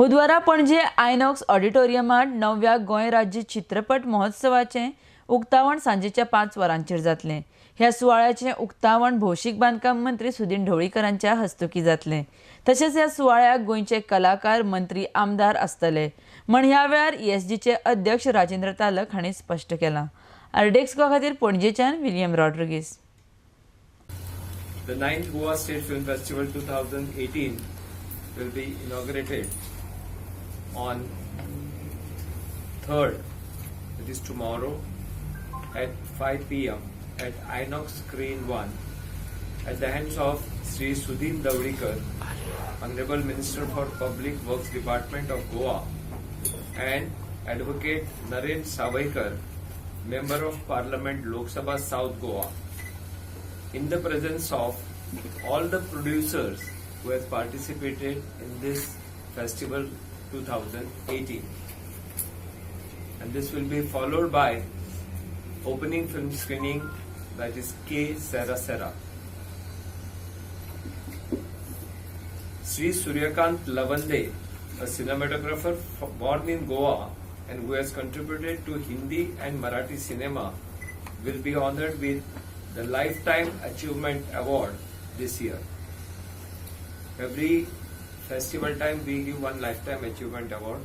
बुधवारा पणजे आयनॉक्स ऑडिटोरियमात 9व्या गोंय राज्य चित्रपट महोत्सवाचें उक्तावण सांजेच्या 5 वरांचेर जातलें। ह्या सुवाळ्याचें उक्तावण भौशीक बांदकाम मंत्री सुदीन ढवळीकरांच्या हस्तुकीं जातलें। तशेंच ह्या सुवाळ्याक गोंयचे कलाकार, मंत्री, आमदार आसतले म्हण ह्या वेळार ESGचे अध्यक्ष राजेंद्र तालक हांणी स्पश्ट केलां। आरडेक्सको खातीर पणजेच्यान William Rodrigues. The 9th Goa State Film Festival 2018 will be inaugurated on 3rd, that is tomorrow, at 5 p.m. at Inox Screen 1 at the hands of Sri Sudhin Davdekar, Honorable Minister for Public Works Department of Goa, and Advocate Naren Savaikar, Member of Parliament Lok Sabha South Goa, in the presence of all the producers who have participated in this festival 2018. And this will be followed by opening film screening, that is K Sera Sera. Sri Suryakant Lavande, a cinematographer born in Goa and who has contributed to Hindi and Marathi cinema, will be honored with the Lifetime Achievement Award this year. Every festival time we give one Lifetime Achievement Award.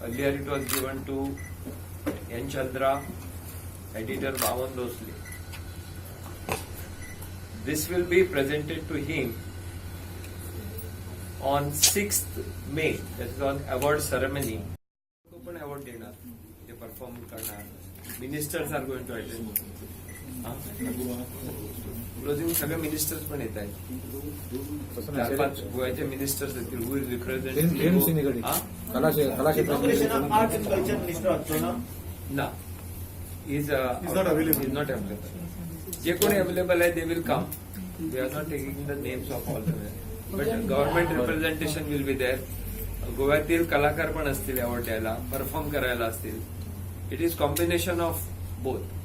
Earlier it was given to N. Chandra, editor Bhavan Dosle. This will be presented to him on 6th May, that is on award ceremony. Open award dinner, they perform karnar. Ministers are going to attend. Closing सगळे ministers पण येत आहेत, 4-5 गोव्याचे ministers येतील. Who is representative ना is not available. जे कोणी available आहे they will come. We are not taking the names of all but government representation will be there. गोव्यातील कलाकार पण असतील अवॉर्ड द्यायला, परफॉर्म करायला असतील. It is combination of both.